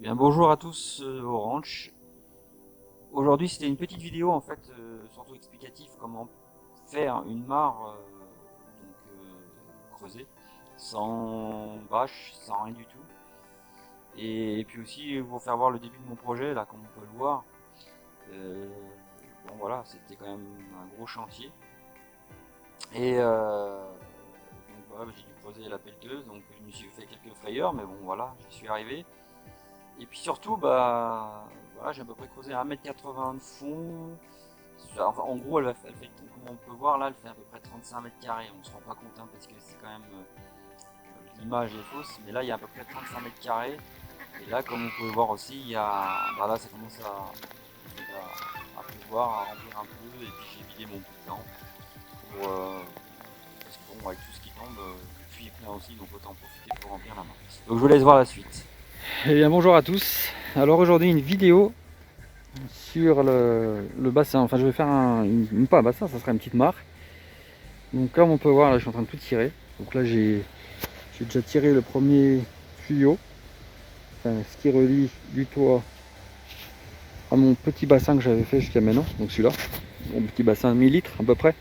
Bien, bonjour à tous au ranch. Aujourd'hui c'était une petite vidéo en fait, surtout explicative comment faire une mare creusée, sans bâche, sans rien du tout. Et puis aussi pour faire voir le début de mon projet là, comme on peut le voir. Euh, bon voilà, c'était quand même un gros chantier. Et donc voilà, j'ai dû creuser la pelleteuse, donc je me suis fait quelques frayeurs, mais bon voilà, j'y suis arrivé. Et puis surtout, bah, voilà, j'ai à peu près creusé 1,80 m de fond. Enfin, en gros, elle fait, comme on peut voir là, elle fait à peu près 35 mètres carrés. On ne se rend pas compte hein, parce que c'est quand même l'image est fausse, mais là il y a à peu près 35 mètres carrés. Et là, comme vous pouvez voir aussi, il y a, bah là ça commence à pleuvoir, à remplir un peu. Et puis j'ai vidé mon piquant pour parce que bon, avec tout ce qui tombe, le puits est plein aussi, donc autant en profiter pour remplir la main. Donc je vous laisse voir la suite. Eh bien bonjour à tous. Alors aujourd'hui une vidéo sur le bassin. Enfin je vais faire pas un bassin, ça sera une petite mare. Donc comme on peut voir là je suis en train de tout tirer. Donc là j'ai déjà tiré le premier tuyau, enfin, ce qui relie du toit à mon petit bassin que j'avais fait jusqu'à maintenant. Donc celui-là, mon petit bassin de 1000 litres à peu près.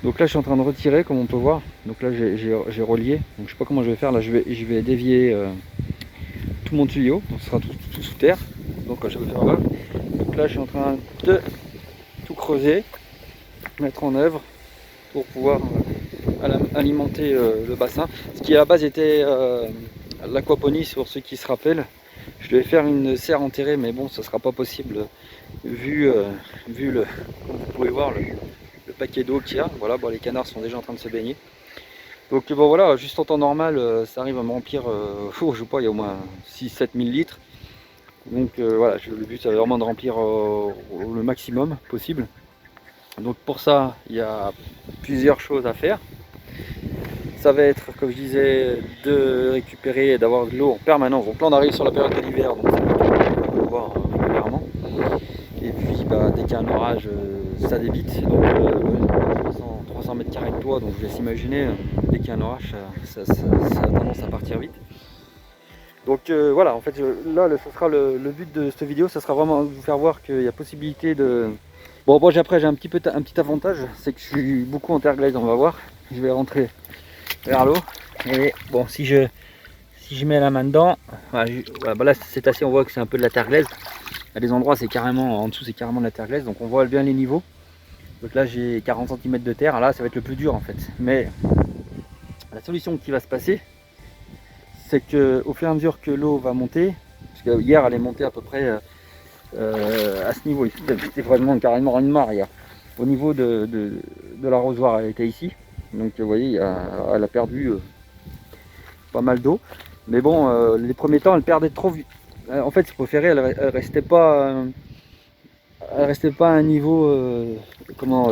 Donc là je suis en train de retirer comme on peut voir. Donc là j'ai relié. Donc je sais pas comment je vais faire. Là je vais dévier tout mon tuyau. Donc ce sera tout sous terre. Donc je vais faire là. Donc là je suis en train de tout creuser, mettre en œuvre pour pouvoir alimenter le bassin. Ce qui à la base était l'aquaponie, pour ceux qui se rappellent. Je devais faire une serre enterrée, mais bon, ça sera pas possible vu, comme vous pouvez voir, le paquet d'eau qu'il y a. Voilà, bon, les canards sont déjà en train de se baigner. Donc bon voilà, juste en temps normal, ça arrive à me remplir, je sais pas, il y a au moins 6-7 000 litres. Donc voilà, le but c'est vraiment de remplir le maximum possible. Donc pour ça, il y a plusieurs choses à faire. Ça va être, comme je disais, de récupérer et d'avoir de l'eau en permanence. Donc là on arrive sur la période de l'hiver, donc on peut le voir régulièrement. Et puis bah, dès qu'il y a un orage, ça débite. Donc 300 mètres carrés de toit, donc je laisse imaginer, dès qu'il y a un orage, ça a tendance à partir vite. Donc voilà, en fait là ce sera le but de cette vidéo, ça sera vraiment de vous faire voir qu'il y a possibilité de... Bon moi après j'ai un petit avantage, c'est que je suis beaucoup en terre glaise, on va voir. Je vais rentrer vers l'eau. Et bon si je mets la main dedans, voilà, bah là c'est assez, on voit que c'est un peu de la terre glaise. À des endroits c'est carrément, en dessous c'est carrément de la terre glaise, donc on voit bien les niveaux. Donc là j'ai 40 cm de terre, là ça va être le plus dur en fait. Mais la solution qui va se passer, c'est que au fur et à mesure que l'eau va monter, parce que hier elle est montée à peu près à ce niveau, c'était vraiment carrément une mare hier. Au niveau de l'arrosoir, elle était ici, donc vous voyez, elle a perdu pas mal d'eau. Mais bon, les premiers temps, elle perdait trop vite. En fait, je préférais, elle restait pas, à un niveau, comment,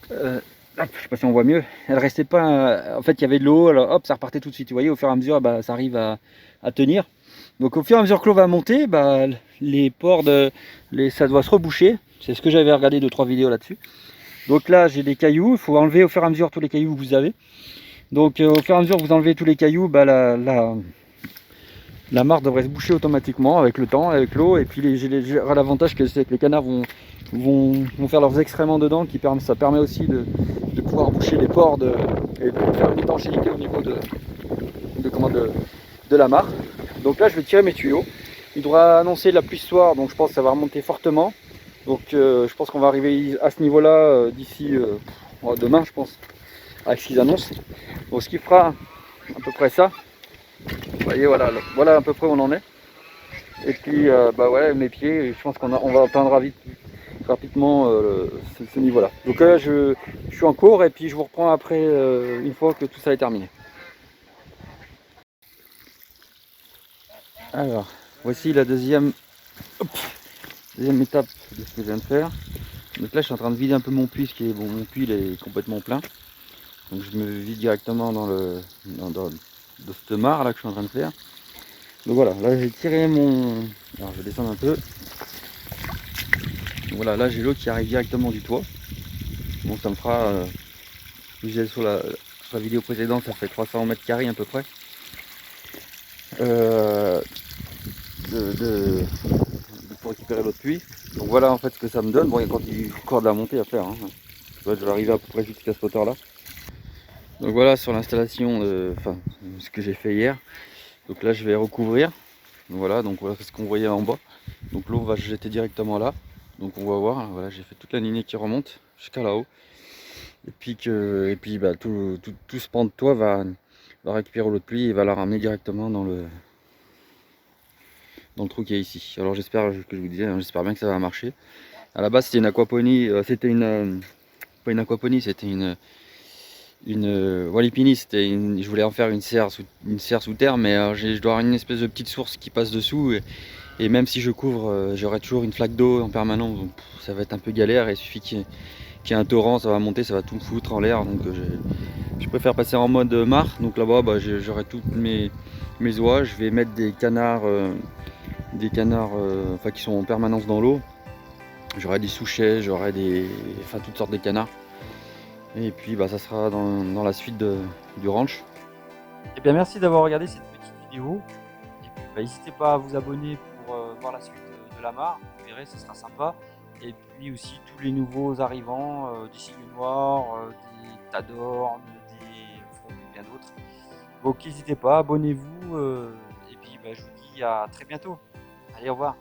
je sais pas si on voit mieux. Elle restait pas, en fait, il y avait de l'eau, alors hop, ça repartait tout de suite. Vous voyez, au fur et à mesure, bah, ça arrive à tenir. Donc au fur et à mesure que l'eau va monter, bah, les pores ça doit se reboucher. C'est ce que j'avais regardé 2-3 vidéos là-dessus. Donc là j'ai des cailloux, il faut enlever au fur et à mesure tous les cailloux que vous avez. Donc au fur et à mesure que vous enlevez tous les cailloux, bah, la mare devrait se boucher automatiquement avec le temps, avec l'eau. Et puis l'avantage que c'est que les canards vont faire leurs excréments dedans, ça permet aussi de pouvoir boucher les pores et de faire une étanchéité au niveau de la mare. Donc là je vais tirer mes tuyaux. Il devra annoncer la pluie ce soir, donc je pense que ça va remonter fortement. Donc je pense qu'on va arriver à ce niveau-là d'ici demain, je pense, avec ce qu'ils annoncent. Donc ce qui fera à peu près ça. Vous voyez, voilà à peu près où on en est. Et puis bah ouais, mes pieds, je pense on va atteindre rapidement ce niveau-là. Donc là je suis en cours et puis je vous reprends après une fois que tout ça est terminé. Alors, voici la deuxième étape de ce que je viens de faire. Donc là je suis en train de vider un peu mon puits, mon puits il est complètement plein. Donc je me vide directement dans cette mare là que je suis en train de faire. Donc voilà, là j'ai tiré alors je vais descendre un peu. Donc voilà, là j'ai l'eau qui arrive directement du toit. Donc ça me fera, je disais sur la vidéo précédente, ça fait 300 mètres carrés à peu près. pour récupérer l'eau de pluie. Donc voilà en fait ce que ça me donne. Bon, il y a encore de la montée à faire. Hein. Ouais, je vais arriver à peu près jusqu'à cette hauteur là. Donc voilà sur l'installation, enfin ce que j'ai fait hier. Donc là je vais recouvrir. Donc voilà ce qu'on voyait en bas. Donc l'eau va se jeter directement là. Donc on va voir. Voilà, j'ai fait toute la lignée qui remonte jusqu'à là-haut. Et puis bah, tout ce pan de toit va récupérer l'eau de pluie et va la ramener directement dans le trou qui est ici. Alors j'espère que je vous disais, hein, j'espère bien que ça va marcher. À la base c'était une aquaponie, pas une aquaponie, c'était une walipini, je voulais en faire une serre sous terre, mais je dois avoir une espèce de petite source qui passe dessous et même si je couvre, j'aurai toujours une flaque d'eau en permanence, donc ça va être un peu galère. Il suffit qu'il y ait un torrent, ça va monter, ça va tout me foutre en l'air, donc je préfère passer en mode mare. Donc là-bas bah, j'aurai toutes mes oies, je vais mettre des canards enfin, qui sont en permanence dans l'eau. J'aurai des souchets, j'aurai enfin toutes sortes de canards. Et puis bah, ça sera dans la suite du ranch. Eh bien, merci d'avoir regardé cette petite vidéo. Et puis, bah, n'hésitez pas à vous abonner pour voir la suite de la mare. Vous verrez, ce sera sympa. Et puis aussi tous les nouveaux arrivants, des cygnes noirs, des tadornes, des frondeux et bien d'autres. Donc n'hésitez pas, abonnez-vous. Et puis bah, je vous dis à très bientôt. Allez, au revoir.